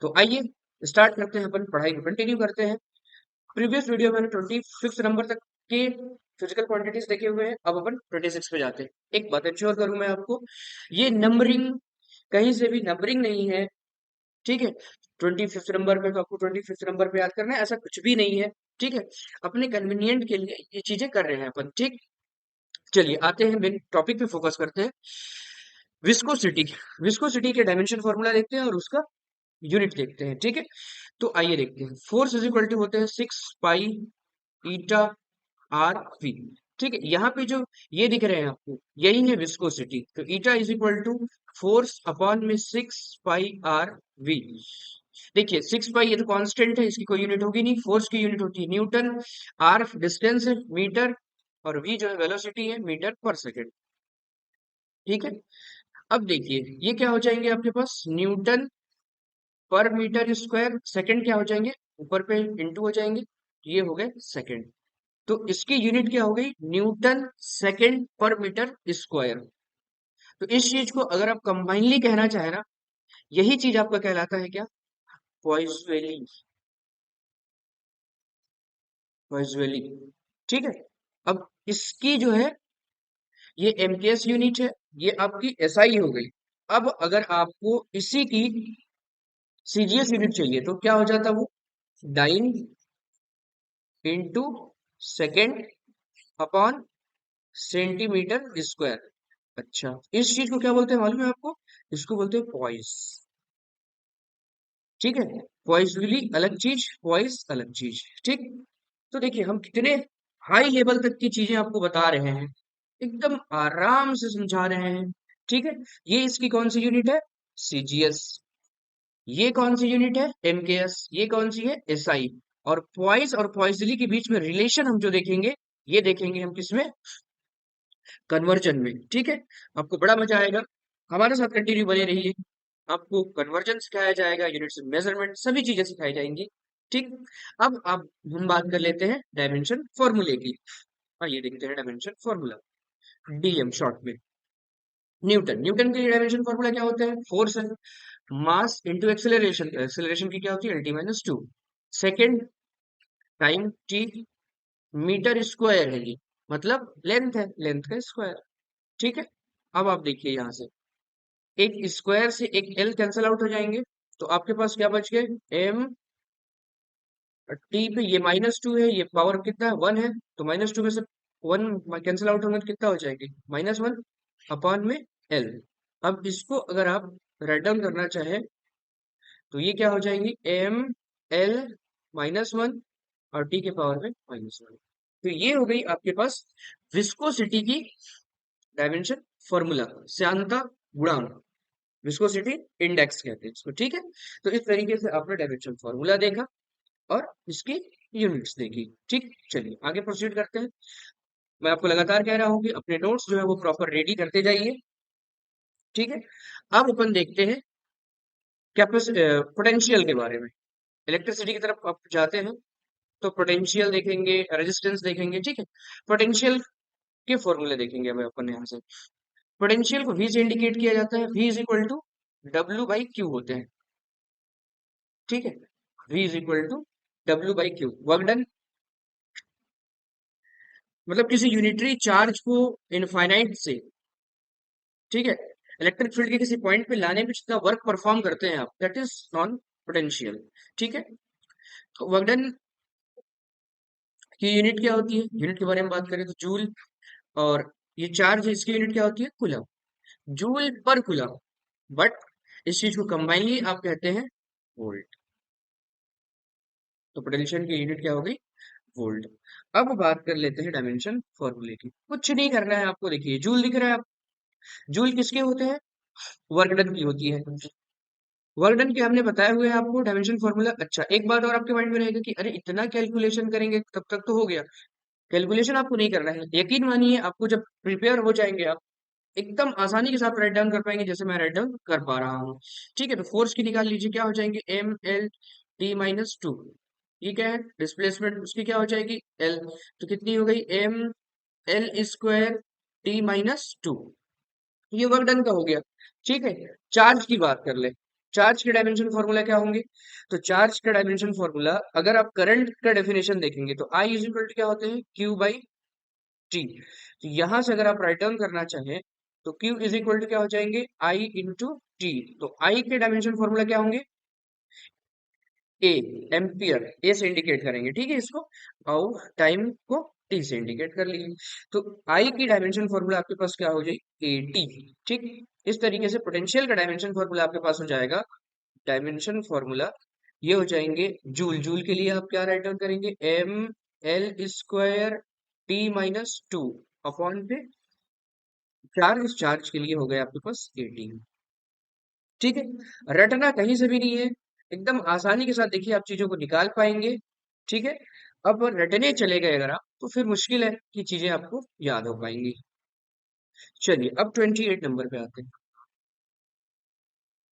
तो आइए स्टार्ट करते हैं, अपन पढ़ाई को कंटिन्यू करते हैं। प्रीवियस वीडियो में 25 नंबर तक के फिजिकल क्वांटिटीज देखे हुए हैं, अब अपन 26 पे जाते हैं। एक बात इंश्योर करूं मैं आपको, ये नंबरिंग कहीं से भी नंबरिंग नहीं है, ठीक है। 25 नंबर पे तो आपको 25 नंबर पे याद करना है, ऐसा कुछ भी नहीं है, ठीक है। अपने कन्वीनियंट के लिए ये चीजें कर रहे हैं अपन, ठीक। चलिए आते हैं, मेन टॉपिक पे फोकस करते हैं। विस्कोसिटी, विस्कोसिटी के डायमेंशन फॉर्मूला देखते हैं और उसका यूनिट देखते हैं, ठीक है। तो आइए देखते हैं, फोर्स इज इक्वल टू होते हैं 6 पाई ईटा आर वी, ठीक है। यहाँ पे जो ये दिख रहे हैं आपको, यही है विस्कोसिटी। तो eta is equal to force upon में 6 पाई आर वी। देखिए 6 पाई ये तो कांस्टेंट है, इसकी कोई यूनिट होगी नहीं, फोर्स की यूनिट होती है न्यूटन, आर डिस्टेंस है मीटर, और वी जो है वेलोसिटी है मीटर पर सेकेंड, ठीक है। अब देखिए ये क्या हो जाएंगे आपके पास, न्यूटन पर मीटर स्क्वायर, सेकंड क्या हो जाएंगे, ऊपर पे इंटू हो जाएंगे, ये हो गए सेकंड। तो इसकी यूनिट क्या हो गई, न्यूटन सेकंड पर मीटर स्क्वायर। तो इस चीज को अगर आप कंबाइनली कहना चाहे ना, यही चीज आपका कहलाता है क्या, पॉइसवेली, पॉइसवेली, ठीक है। अब इसकी जो है ये एमकेएस यूनिट है, ये आपकी एसआई हो गई। अब अगर आपको इसी की सीजीएस यूनिट चाहिए तो क्या हो जाता वो, dyne into second upon centimetre square. अच्छा, इस चीज को क्या बोलते हैं मालूम है आपको, इसको बोलते हैं पॉइस, ठीक है। पॉइसली अलग चीज, पॉइस अलग चीज, ठीक। तो देखिए हम कितने हाई लेवल तक की चीजें आपको बता रहे हैं, एकदम आराम से समझा रहे हैं, ठीक है। ये इसकी कौन सी यूनिट है, सीजीएस। ये कौन सी यूनिट है, एमकेएस। ये कौन सी है, एसआई। और पॉइस और पॉइसली के बीच में रिलेशन हम जो देखेंगे, ये देखेंगे हम किसमें, कन्वर्जन में, ठीक है। आपको बड़ा मजा आएगा, हमारे साथ कंटिन्यू बने रहिए। आपको कन्वर्जन सिखाया जाएगा, यूनिट्स मेजरमेंट सभी चीजें सिखाई जाएंगी, ठीक। अब आप हम बात कर लेते हैं डायमेंशन फॉर्मूले की। आइए देखते हैं डायमेंशन फॉर्मूला, डीएम शॉर्ट में। न्यूटन, न्यूटन के लिए डायमेंशन फॉर्मूला क्या होता है, फोर्स है, मास इंटू एक्सेलरेशन, एक्सेलरेशन की क्या होती है, LT-2 second time T, metre square है ये, मतलब लेंथ है, लेंथ का स्क्वायर, ठीक है। अब आप देखिए यहाँ से एक स्क्वायर से एक एल कैंसिल आउट हो जाएंगे, तो आपके पास क्या बच गए, एम टी पे ये -2 है, ये पावर कितना है, 1 है, तो -2 में से 1 कैंसिल आउट होंगे तो कितना हो जाएंगे, -1 अपॉन में एल। अब इसको अगर आप राइट डाउन करना चाहे तो ये क्या हो जाएंगी, एम एल -1 और टी के पावर में -1। तो ये हो गई आपके पास विस्कोसिटी की डायमेंशन फॉर्मूला, श्यानता गुणांक, विस्कोसिटी इंडेक्स कहते हैं इसको, ठीक है। तो इस तरीके से आपने डायमेंशन फॉर्मूला देखा और इसकी यूनिट्स देखी, ठीक। चलिए आगे प्रोसीड करते हैं। मैं आपको लगातार कह रहा हूँ कि अपने नोट्स जो है वो प्रॉपर रेडी करते जाइए, ठीक है। अब अपन देखते हैं पोटेंशियल के बारे में। इलेक्ट्रिसिटी की तरफ आप जाते हैं तो पोटेंशियल देखेंगे, रेजिस्टेंस देखेंगे, ठीक है। पोटेंशियल के फॉर्मूले देखेंगे हमें अपन यहाँ से। पोटेंशियल को V से इंडिकेट किया जाता है, V is equal to W/Q होते हैं, ठीक है। V is equal to W/Q, work done, मतलब किसी यूनिटरी चार्ज को इनफाइनाइट से, ठीक है, इलेक्ट्रिक फील्ड के किसी पॉइंट पे लाने में जितना वर्क परफॉर्म करते हैं आप, दैट इज नॉन पोटेंशियल, ठीक है। तो वर्क डन की यूनिट क्या होती है, यूनिट के बारे में बात करें तो जूल, और ये चार्ज है इसकी यूनिट क्या होती है, कूलम, जूल पर कूलम। बट इस चीज को कंबाइनली आप कहते हैं वोल्ट। तो पोटेंशियल की यूनिट क्या हो गई, वोल्ट। अब बात कर लेते हैं डायमेंशन फॉर्मूले की, कुछ नहीं करना है आपको, देखिए जूल दिख रहा है आप, जूल किसके होते हैं, वर्क डन की होती है। वर्क डन के हमने बताए हुए हैं आपको डायमेंशन फॉर्मूला। अच्छा एक बात और आपके माइंड में रहेगा कि अरे इतना कैलकुलेशन करेंगे तब तक तो हो गया, कैलकुलेशन आपको नहीं करना है, यकीन मानिए आपको जब प्रिपेयर हो जाएंगे आप एकदम आसानी के साथ राइट डाउन कर पाएंगे, जैसे मैं राइट डाउन कर पा रहा हूँ, ठीक है। तो फोर्स की निकाल लीजिए, क्या हो जाएंगे, M L T-2, ये क्या है, डिस्प्लेसमेंट, उसकी क्या हो जाएगी, L। तो कितनी हो गई, M L² T-2, ये वर्क डन का हो गया, ठीक है। चार्ज की बात कर ले, चार्ज के डायमेंशन फॉर्मूला क्या होंगे? तो चार्ज का डायमेंशन फॉर्मूला अगर आप करंट का डेफिनेशन देखेंगे तो आई इज इक्वल टू क्या होते हैं, क्यू बाई टी। तो यहां से अगर आप राइट डाउन करना चाहें तो क्यू इज इक्वल टू क्या हो जाएंगे, आई इंटू टी। तो आई के डायमेंशन फॉर्मूला क्या होंगे, ए, एम्पियर, ए से इंडिकेट करेंगे, ठीक है इसको, और टाइम को टी से इंडिकेट कर लीजिए। तो आई की डायमेंशन फॉर्मूला आपके पास क्या हो जाएगी, ए टी। ठीक, इस तरीके से पोटेंशियल का डायमेंशन फॉर्मूला आपके पास हो जाएगा। डायमेंशन फॉर्मूला ये हो जाएंगे, जूल, जूल के लिए आप क्या राइट डाउन करेंगे, M L square T minus two upon पे चार्ज, चार्ज के लिए हो गया आपके पास ए टी। ठीक है, रटना कहीं से भी नहीं है, एकदम आसानी के साथ देखिए आप चीजों को निकाल पाएंगे। ठीक है, अब रटने चले गए अगर आप तो फिर मुश्किल है कि चीजें आपको याद हो पाएंगी। चलिए अब 28 नंबर पे आते हैं।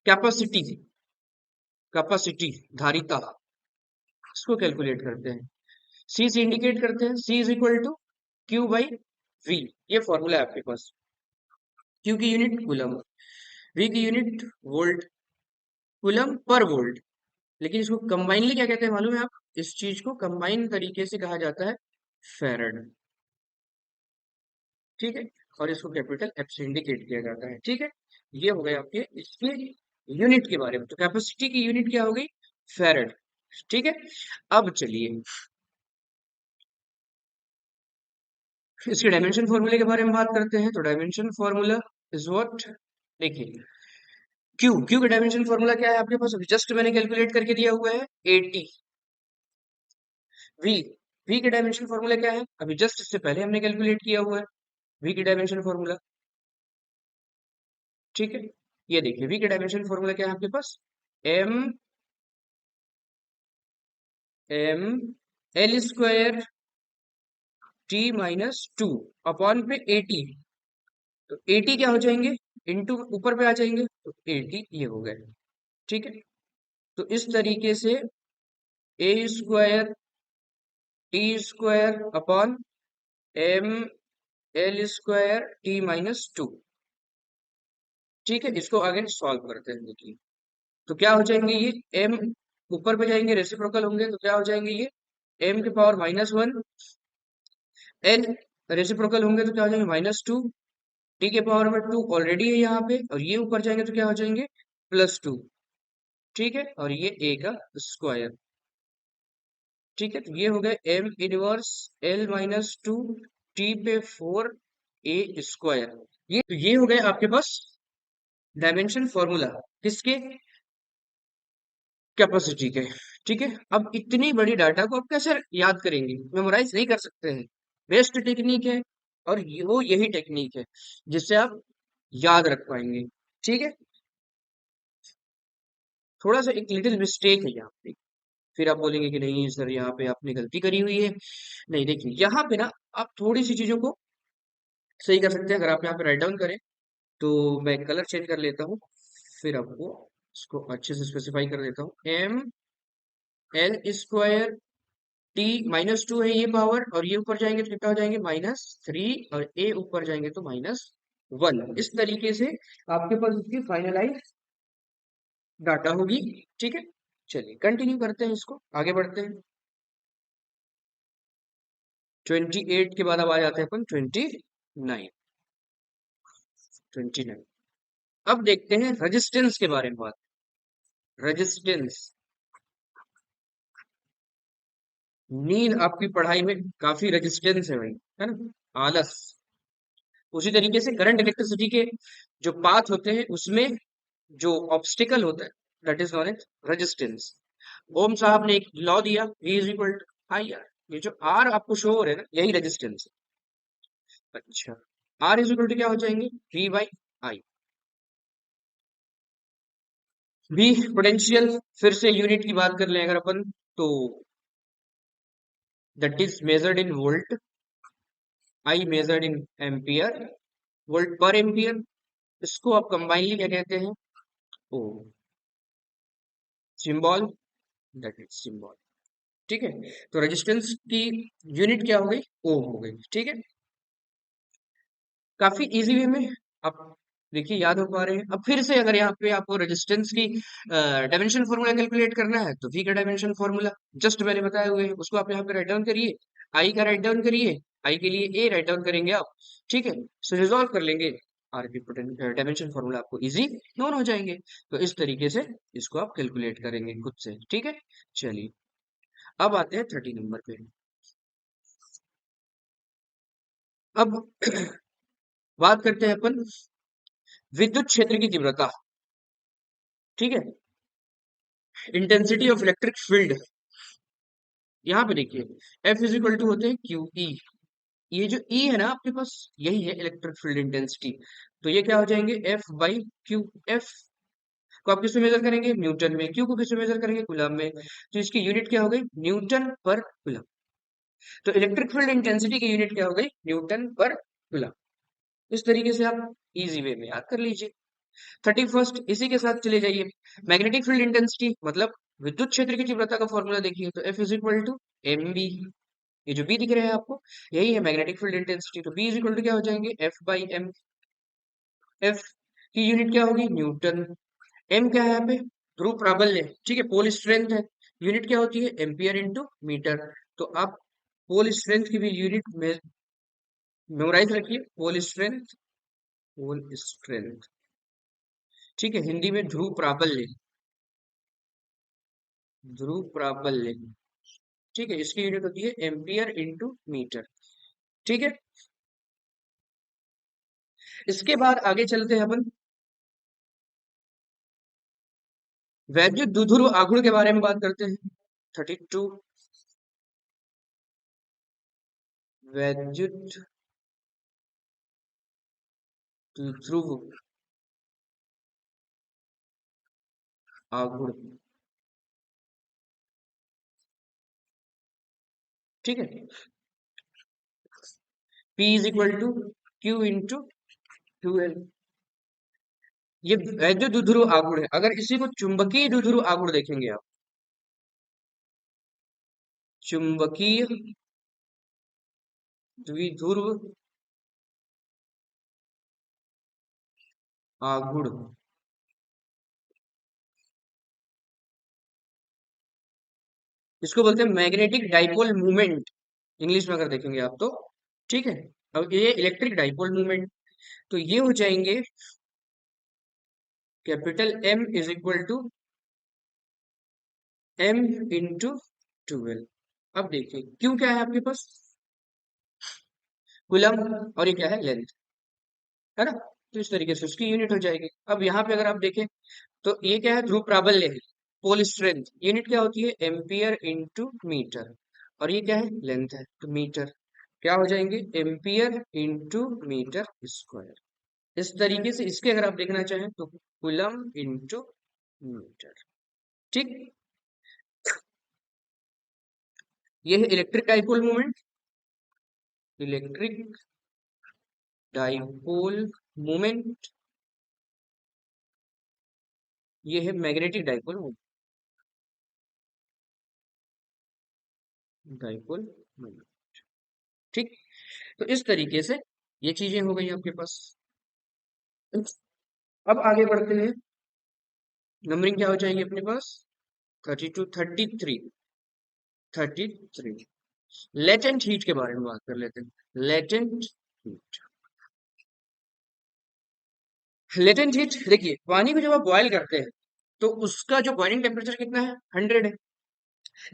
कैपेसिटी, कैपेसिटी, धारिता, इसको कैलकुलेट करते हैं। सी से इंडिकेट करते हैं, C is equal to Q by V. ये फॉर्मूला है आपके पास। क्यू की यूनिट कूलम, वी की यूनिट वोल्ट, कूलम पर वोल्ट। लेकिन इसको कंबाइनली क्या कहते हैं मालूम है आप, इस चीज को कंबाइन तरीके से कहा जाता है फेरड। ठीक है, और इसको कैपिटल एफ से इंडिकेट किया जाता है। ठीक है, ये हो गए आपके इसके यूनिट के बारे में। तो कैपेसिटी की यूनिट क्या हो गई, फेरड। ठीक है, अब चलिए इसके डायमेंशन फॉर्मूले के बारे में बात करते हैं। तो डायमेंशन फॉर्मूला इज व्हाट, देखिए क्यू, क्यू का डायमेंशन फॉर्मूला क्या है आपके पास, अभी जस्ट मैंने कैलकुलेट करके दिया हुआ है 80। वी, वी के डायमेंशन फॉर्मूला क्या है, अभी जस्ट इससे पहले हमने कैलकुलेट किया हुआ है वी की डायमेंशन फॉर्मूला। ठीक है, ये देखिए वी के डायमेंशन फॉर्मूला क्या है आपके पास, M M L square T minus two upon पे 80। तो 80 क्या हो जाएंगे, इनटू ऊपर पे आ जाएंगे तो 80 ये हो गए। ठीक है, तो इस तरीके से A square T square upon M L square T minus two. ठीक है, इसको आगे सॉल्व करते हैं, देखिए तो क्या हो जाएंगे ये, एम ऊपर पे जाएंगे रेसिप्रोकल होंगे तो क्या हो जाएंगे ये, एम के power minus one, L reciprocal होंगे तो क्या हो जाएंगे माइनस टू, टी के पावर में टू ऑलरेडी है यहाँ पे, और ये ऊपर जाएंगे तो क्या हो जाएंगे प्लस टू। ठीक है, और ये ए का स्क्वायर। ठीक है, तो ये हो गए M inverse L minus two T पे फोर ए स्क्वायर। ये हो गए आपके पास डायमेंशन फॉर्मूला किसके, कैपेसिटी के। ठीक है, अब इतनी बड़ी डाटा को आप कैसे याद करेंगे, मेमोराइज नहीं कर सकते हैं। बेस्ट टेक्निक है, और वो यही टेक्निक है जिससे आप याद रख पाएंगे। ठीक है, थोड़ा सा एक लिटिल मिस्टेक है यहाँ पे, फिर आप बोलेंगे कि नहीं सर यहाँ पे आपने गलती करी हुई है। नहीं, देखिए यहाँ पे ना आप थोड़ी सी चीजों को सही कर सकते हैं। अगर आप यहाँ पे राइट डाउन करें तो मैं कलर चेंज कर लेता हूँ, फिर आपको इसको अच्छे से स्पेसिफाई कर देता हूँ। M L square T minus two है ये पावर, और ये ऊपर जाएंगे तो कितना हो जाएंगे माइनस थ्री, और ए ऊपर जाएंगे तो माइनस वन। इस तरीके से आपके पास इसकी फाइनलाइज डाटा होगी। ठीक है, चलिए कंटिन्यू करते हैं, इसको आगे बढ़ते हैं। 28 के बाद अब आ जाते हैं अपन 29, 29। अब देखते हैं रेजिस्टेंस के बारे में बात। रेजिस्टेंस, नींद आपकी पढ़ाई में काफी रेजिस्टेंस है भाई, है ना, आलस। उसी तरीके से करंट इलेक्ट्रिसिटी के जो पाथ होते हैं उसमें जो ऑब्स्टिकल होता है that is known as resistance. Ohm साहब ने एक लॉ दिया, V is equal to I R. ये जो आर आपको शो हो रहा है ना, यही रेजिस्टेंस है। अच्छा, आर इज इक्वल टू क्या हो जाएंगे, V by I. V potential, फिर से यूनिट की बात कर लें अगर अपन तो that is measured in volt, I measured in ampere, volt पर एम्पियर। इसको आप कंबाइनली क्या कहते हैं, ओ सिंबल, दैट इज सिंबल। ठीक है, तो रेजिस्टेंस की यूनिट क्या हो गई, ओम हो गई। ठीक है, काफी इजी वे में आप देखिए याद हो पा रहे हैं? अब फिर से अगर यहाँ पे आपको रेजिस्टेंस की डायमेंशन फॉर्मूला कैलकुलेट करना है तो वी का डायमेंशन फॉर्मूला जस्ट मैंने बताए हुए हैं, उसको आप यहाँ पे राइट डाउन करिए। आई का राइट डाउन करिए, आई के लिए ए राइट डाउन करेंगे आप, ठीक है। सो रिजॉल्व कर लेंगे, आर की डायमेंशन फॉर्मूला आपको इजी नोन हो जाएंगे। तो इस तरीके से इसको आप कैलकुलेट करेंगे खुद से, ठीक है। चलिए अब आते हैं 30 नंबर पे। अब बात करते हैं अपन विद्युत क्षेत्र की तीव्रता, ठीक है, इंटेंसिटी ऑफ इलेक्ट्रिक फील्ड। यहाँ पे देखिए एफ इज इक्वल टू होते हैं क्यू ई, ये जो ई है ना आपके पास, यही है इलेक्ट्रिक फील्ड इंटेंसिटी। तो ये क्या हो जाएंगे एफ बाई क्यू। एफ को आप किसमें मेजर करेंगे, न्यूटन में। क्यू को किसमें मेजर करेंगे, कूलम में। तो इसकी यूनिट क्या हो गई, न्यूटन पर कूलम। तो इलेक्ट्रिक फील्ड इंटेंसिटी की यूनिट क्या हो गई, न्यूटन पर कूलम। इस तरीके से आप इजी वे में याद कर लीजिए। 31st इसी के साथ चले जाइए, मैग्नेटिक फील्ड इंटेंसिटी मतलब विद्युत क्षेत्र की तीव्रता का फॉर्मूला देखिए, तो F is equal to M B. ये जो बी दिख रहे हैं आपको, यही है मैग्नेटिक फील्ड इंटेंसिटी। तो बी इज इक्वल टू क्या हो जाएंगे, एफ बाई एम। एफ की यूनिट क्या होगी, न्यूटन। एम क्या है यहाँ पे, ध्रुव प्राबल्य, ठीक है, पोल स्ट्रेंथ है। यूनिट क्या होती है, एम्पियर इंटू मीटर। तो आप पोल स्ट्रेंथ की भी यूनिट में मेमोराइज रखिए, पोल स्ट्रेंथ। पोल स्ट्रेंथ, ठीक है, हिंदी में ध्रुव प्राबल्य। ध्रुव प्राबल्य, ठीक है, इसकी यूनिट होती है एम्पियर इंटू मीटर, ठीक है। इसके बाद आगे चलते हैं अपन वैद्युत द्विध्रुव आघूर्ण के बारे में बात करते हैं। 32 वैद्युत द्विध्रुव आघूर्ण, ठीक है। P is equal to Q into two L. ये वैद्युत द्विध्रुव आघूर्ण है। अगर इसी को चुंबकीय द्विध्रुव आघूर्ण देखेंगे आप, चुंबकीय द्विध्रुव आघूर्ण, इसको बोलते हैं मैग्नेटिक डाइपोल मूवमेंट, इंग्लिश में अगर देखेंगे आप तो, ठीक है। अब ये इलेक्ट्रिक डाइपोल मूवमेंट, तो ये हो जाएंगे capital M is equal to M into 12। अब देखिए क्यों क्या है आपके पास, कूलम, और ये क्या है, लेंथ, है ना। तो इस तरीके से उसकी यूनिट हो जाएगी। अब यहाँ पे अगर आप देखें तो ये क्या है, ध्रुव प्राबल्य है, पोल स्ट्रेंथ, यूनिट क्या होती है, एम्पियर इंटू मीटर। और ये क्या है, लेंथ है, तो मीटर। क्या हो जाएंगे, एम्पियर इंटू मीटर स्क्वायर। इस तरीके से इसके अगर आप देखना चाहें तो कूलम इंटू मीटर, ठीक। ये है electric dipole moment, electric dipole moment. ये है magnetic dipole moment, dipole moment, ठीक। तो इस तरीके से ये चीजें हो गई आपके पास। अब आगे बढ़ते हैं, नंबरिंग क्या हो जाएगी अपने पास, 32 33। 33 लेटेंट हीट के बारे में बात कर लेते हैं। लेटेंट हीट, लेटेंट हीट देखिए, पानी को जब आप बॉयल करते हैं तो उसका जो बॉइलिंग टेम्परेचर कितना है, 100 है।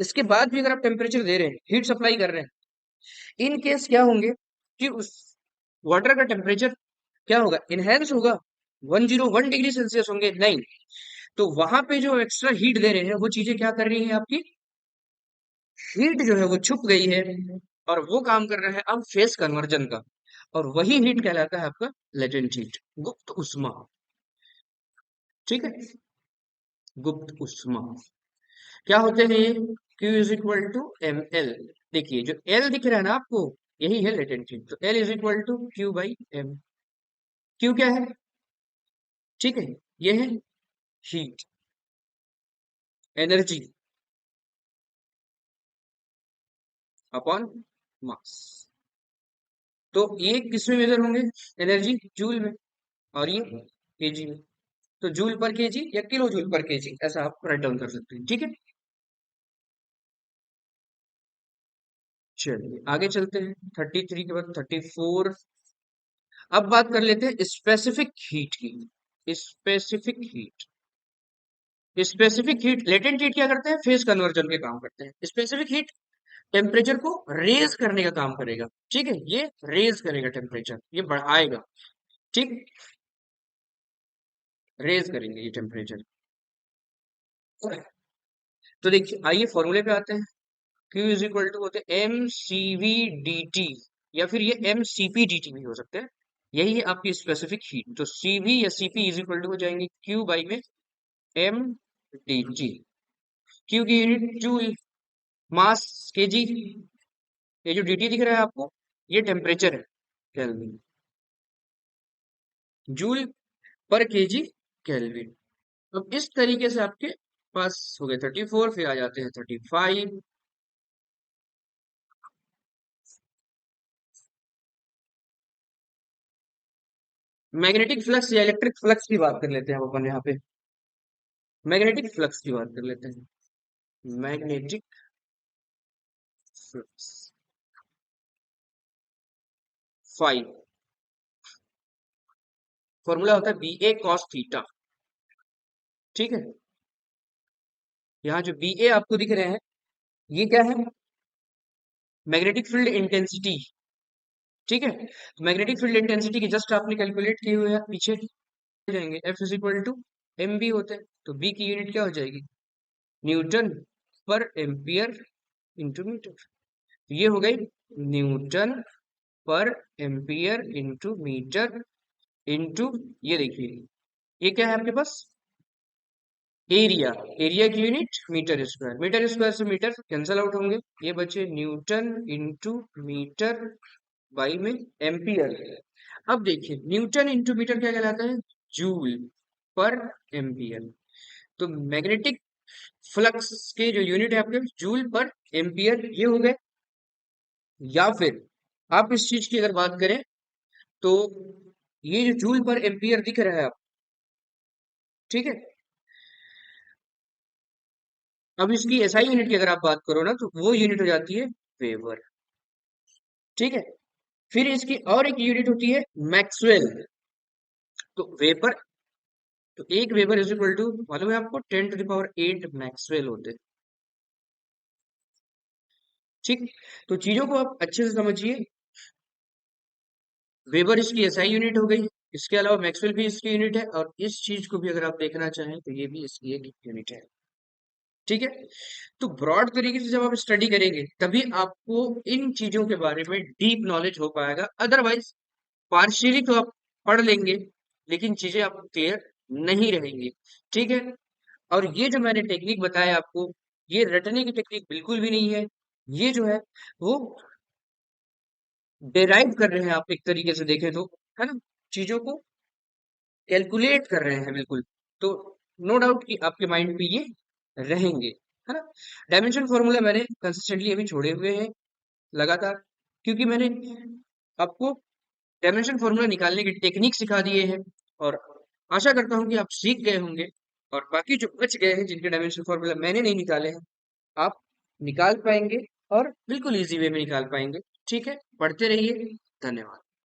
इसके बाद भी अगर आप टेम्परेचर दे रहे हैं, हीट सप्लाई कर रहे हैं, इन केस क्या होंगे कि उस वाटर का टेम्परेचर क्या होगा, इनहेंस होगा, 101 डिग्री सेल्सियस होंगे, नहीं। तो वहां पे जो एक्स्ट्रा हीट दे रहे हैं वो चीजें क्या कर रही है आपकी, हीट जो है वो छुप गई है, और वो काम कर रहा है अब फेस कन्वर्जन का। और वही हीट कहलाता है आपका लेटेंट हीट, गुप्त उष्मा, ठीक है। गुप्त उष्मा क्या होते हैं ये, Q is equal to M L. देखिए जो L दिख रहा है ना आपको, यही है लेटेंट हीट। तो L is equal to Q by M. Q क्या है, ठीक है, ये है हीट, एनर्जी अपॉन मास। तो ये किसमें मेजर होंगे, एनर्जी जूल में, और ये केजी में। तो जूल पर केजी या किलो जूल पर केजी ऐसा आप राइट डाउन कर सकते हैं, ठीक है। चलिए आगे चलते हैं, 33 के बाद 34। अब बात कर लेते हैं स्पेसिफिक हीट की। स्पेसिफिक हीट लेटेंट हीट क्या करते हैं, फेज कन्वर्जन के काम करते हैं। स्पेसिफिक हीट टेम्परेचर को रेज करने का काम करेगा, ठीक है, ये रेज करेगा टेम्परेचर, ये बढ़ाएगा, ठीक, रेज करेंगे ये टेम्परेचर। तो देखिए आइए फॉर्मूले पे आते हैं। Q इज इक्वल टू होते हैं M C V D T, या फिर ये M C P D T भी हो सकते हैं। यही है आपकी स्पेसिफिक हीट। तो सी वी या C P is equal to हो जाएंगे क्यू बाई में एम डी टी। क्यू की unit joule, mass K G, ये जो डी टी दिख रहा है आपको, ये टेम्परेचर है, केल्विन, जूल पर के जी केल्विन। अब इस तरीके से आपके पास हो गए 34, फिर आ जाते हैं 35। मैग्नेटिक फ्लक्स या इलेक्ट्रिक फ्लक्स की बात कर लेते हैं हम अपन यहाँ पे। मैग्नेटिक फ्लक्स की बात कर लेते हैं। मैग्नेटिक फ्लक्स 5, फॉर्मूला होता है बी ए कॉस थीटा, ठीक है। यहाँ जो बी ए आपको दिख रहे हैं, ये क्या है, मैग्नेटिक फील्ड इंटेंसिटी, ठीक है। मैग्नेटिक फील्ड इंटेंसिटी की जस्ट आपने कैलकुलेट किए हुए हैं पीछे, जाएंगे F is equal to M B होते हैं, तो बी की यूनिट क्या हो जाएगी, न्यूटन पर एम्पियर इंटू मीटर। ये हो गई न्यूटन पर एम्पियर इंटू मीटर इंटू, ये देखिए ये क्या है आपके पास, एरिया। एरिया की unit metre square, metre square से मीटर कैंसल आउट होंगे, ये बचे न्यूटन इंटू मीटर बाई में एम्पियर। अब देखिए न्यूटन इंटू मीटर क्या कहलाता है, जूल पर एम्पियर। तो मैग्नेटिक फ्लक्स के जो यूनिट है आपके जूल पर एम्पियर, ये हो गए। या फिर आप इस चीज की अगर बात करें, तो ये जो जूल पर एम्पियर दिख रहा है आप, ठीक है, अब इसकी एसआई यूनिट की अगर आप बात करो ना, तो वो यूनिट हो जाती है वेबर, ठीक है। फिर इसकी और एक यूनिट होती है मैक्सवेल। तो वेबर, तो एक वेबर इज इक्वल टू, मालूम है आपको, 10⁸ मैक्सवेल होते हैं, ठीक। तो चीजों को आप अच्छे से समझिए। वेबर इसकी एसआई यूनिट हो गई, इसके अलावा मैक्सवेल भी इसकी यूनिट है, और इस चीज को भी अगर आप देखना चाहें तो ये भी इसकी एक यूनिट है, ठीक है। तो ब्रॉड तरीके से जब आप स्टडी करेंगे तभी आपको इन चीजों के बारे में डीप नॉलेज हो पाएगा। अदरवाइज पार्शियली तो आप पढ़ लेंगे, लेकिन चीजें आपको क्लियर नहीं रहेंगी, ठीक है। और ये जो मैंने टेक्निक बताया आपको, ये रटने की टेक्निक बिल्कुल भी नहीं है। ये जो है वो डेराइव कर रहे हैं आप, एक तरीके से देखें तो, है ना, चीजों को कैलकुलेट कर रहे हैं बिल्कुल। तो नो डाउट कि आपके माइंड पे ये रहेंगे, है ना। डायमेंशन फॉर्मूला मैंने कंसिस्टेंटली अभी छोड़े हुए हैं लगातार, क्योंकि मैंने आपको डायमेंशन फॉर्मूला निकालने की टेक्निक सिखा दिए हैं, और आशा करता हूं कि आप सीख गए होंगे। और बाकी जो बच गए हैं, जिनके डायमेंशन फॉर्मूला मैंने नहीं निकाले हैं, आप निकाल पाएंगे, और बिल्कुल इजी वे में निकाल पाएंगे, ठीक है। पढ़ते रहिए, धन्यवाद।